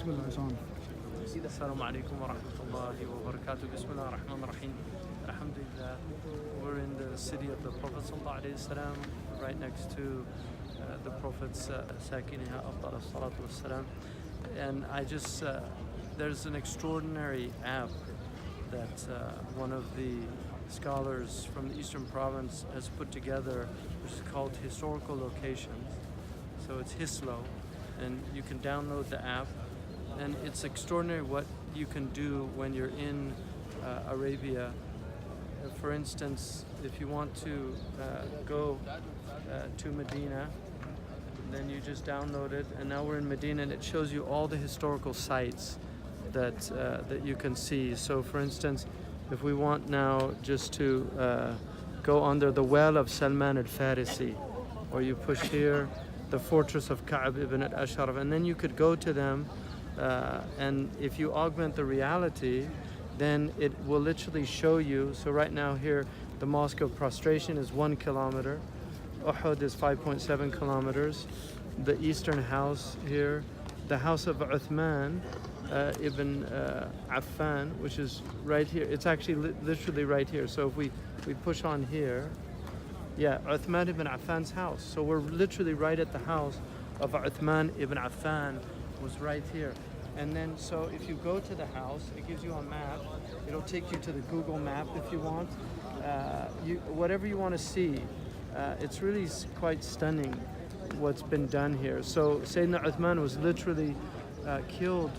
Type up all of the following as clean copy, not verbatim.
Bismillah, it's on. Assalamu alaikum wa rahmatullahi wa barakatuh. Bismillah ar-Rahman ar-Rahim. Alhamdulillah. We're in the city of the Prophet sallallahu alaihi wasallam, right next to the Prophet's Sakiniha afdal as-salatu was-salam. And there's an extraordinary app that one of the scholars from the Eastern Province has put together, which is called Historical Locations. So it's Hislo, and you can download the app, and it's extraordinary what you can do when you're in Arabia. For instance, if you want to go to Medina, then you just download it, and now we're in Medina, and it shows you all the historical sites that you can see. So for instance, if we want now just to go under the well of Salman al-Farisi, or you push here, the fortress of Ka'b ibn al-Ashraf, and then you could go to them, and if you augment the reality, then it will literally show you. So right now here, the Mosque of Prostration is 1 kilometer, Uhud is 5.7 kilometers, the Eastern House here, the house of Uthman ibn Affan, which is right here. It's actually literally right here. So if we push on here, yeah, Uthman ibn Affan's house. So we're literally right at the house of Uthman ibn Affan, was right here. And then, so if you go to the house, it gives you a map. It'll take you to the Google map if you want. Whatever you want to see. It's really quite stunning what's been done here. So Sayyidina Uthman was literally killed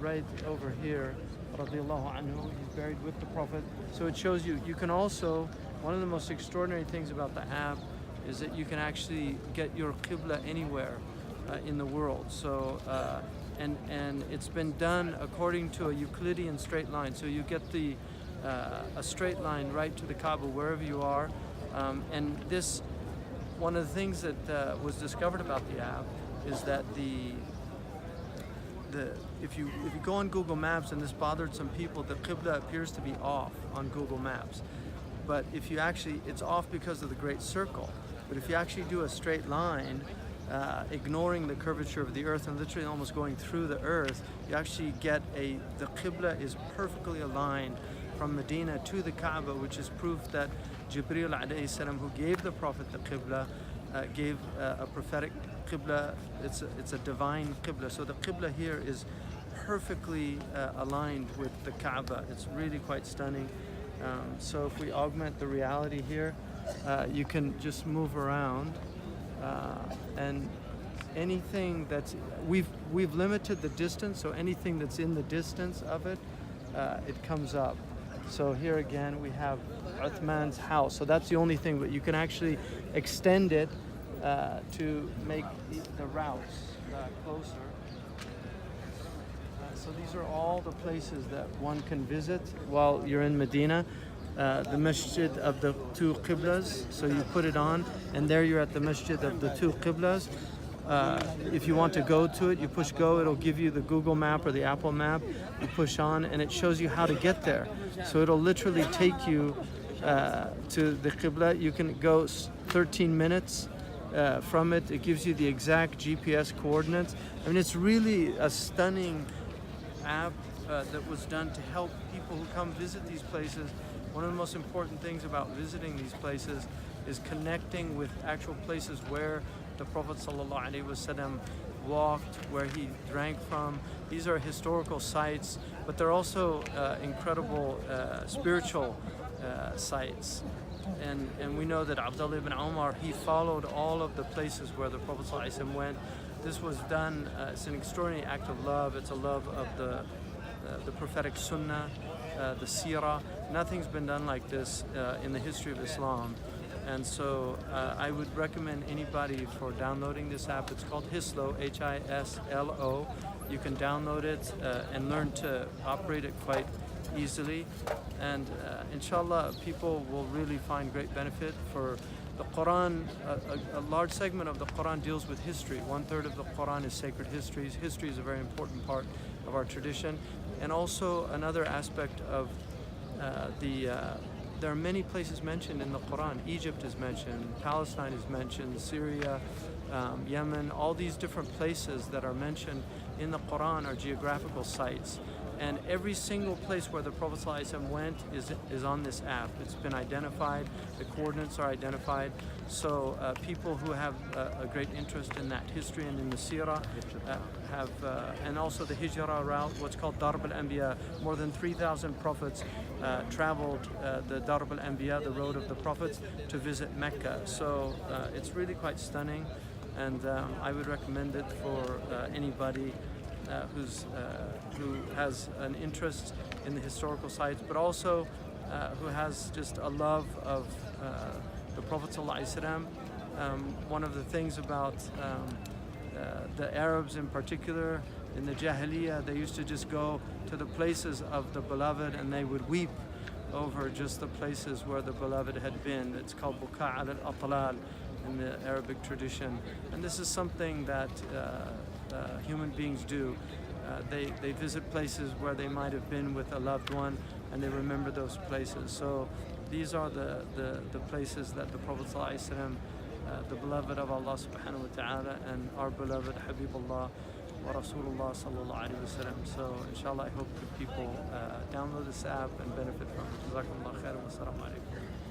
right over here. Radiallahu anhu. He's buried with the Prophet. So it shows you can also, one of the most extraordinary things about the app is that you can actually get your Qibla anywhere in the world. So and it's been done according to a Euclidean straight line. So you get a straight line right to the Kaaba wherever you are. And this, one of the things that was discovered about the app is that if you go on Google Maps, and this bothered some people, the Qibla appears to be off on Google Maps. But if you actually, it's off because of the Great Circle. But if you actually do a straight line, ignoring the curvature of the earth and literally almost going through the earth, you actually get the Qibla is perfectly aligned from Medina to the Kaaba, which is proof that Jibreel alayhi salam, who gave the Prophet the Qibla, gave a prophetic Qibla. It's a divine Qibla. So the Qibla here is perfectly aligned with the Kaaba. It's really quite stunning. So if we augment the reality here, you can just move around, and anything that's we've limited the distance. So anything that's in the distance of it, it comes up. So here again we have Uthman's house. So that's the only thing, but you can actually extend it to make the routes closer. So these are all the places that one can visit while you're in Medina. The masjid of the two qiblas, so you put it on, and there you're at the masjid of the two qiblas. If you want to go to it, you push go, it'll give you the Google map or the Apple map. You push on, and it shows you how to get there. So it'll literally take you to the qibla. You can go 13 minutes from it. It gives you the exact GPS coordinates. I mean, it's really a stunning app that was done to help people who come visit these places. One of the most important things about visiting these places is connecting with actual places where the Prophet ﷺ walked, where he drank from. These are historical sites, but they're also incredible spiritual sites. And we know that Abdullah ibn Umar, he followed all of the places where the Prophet ﷺ went. This was done, it's an extraordinary act of love. It's a love of the prophetic sunnah, the seerah. Nothing's been done like this in the history of Islam. And so I would recommend anybody for downloading this app. It's called Hislo, Hislo. You can download it and learn to operate it quite easily. And inshallah, people will really find great benefit. For the Quran, a large segment of the Quran deals with history. 1/3 of the Quran is sacred histories. History is a very important part of our tradition. And also another aspect of there are many places mentioned in the Quran. Egypt is mentioned, Palestine is mentioned, Syria, Yemen, all these different places that are mentioned in the Quran are geographical sites. And every single place where the Prophet ﷺ went is on this app. It's been identified, the coordinates are identified. So people who have a great interest in that history and in the seerah have, and also the hijrah route, what's called Darb al-Anbiya. More than 3,000 prophets traveled the Darb al-Anbiya, the road of the prophets, to visit Mecca. So it's really quite stunning, and I would recommend it for anybody who has an interest in the historical sites, but also who has just a love of the Prophet ﷺ. One of the things about the Arabs in particular, in the Jahiliyyah, they used to just go to the places of the Beloved and they would weep over just the places where the Beloved had been. It's called Buka' al-Atlal in the Arabic tradition. And this is something that human beings do. They visit places where they might have been with a loved one and they remember those places. So these are the places that the Prophet ﷺ, the beloved of Allah subhanahu wa ta'ala, and our beloved Habibullah wa Rasulullah sallallahu alayhi wa sallam. So inshallah, I hope that people download this app and benefit from it. Jazakumullah khairan wa assalamu alaikum.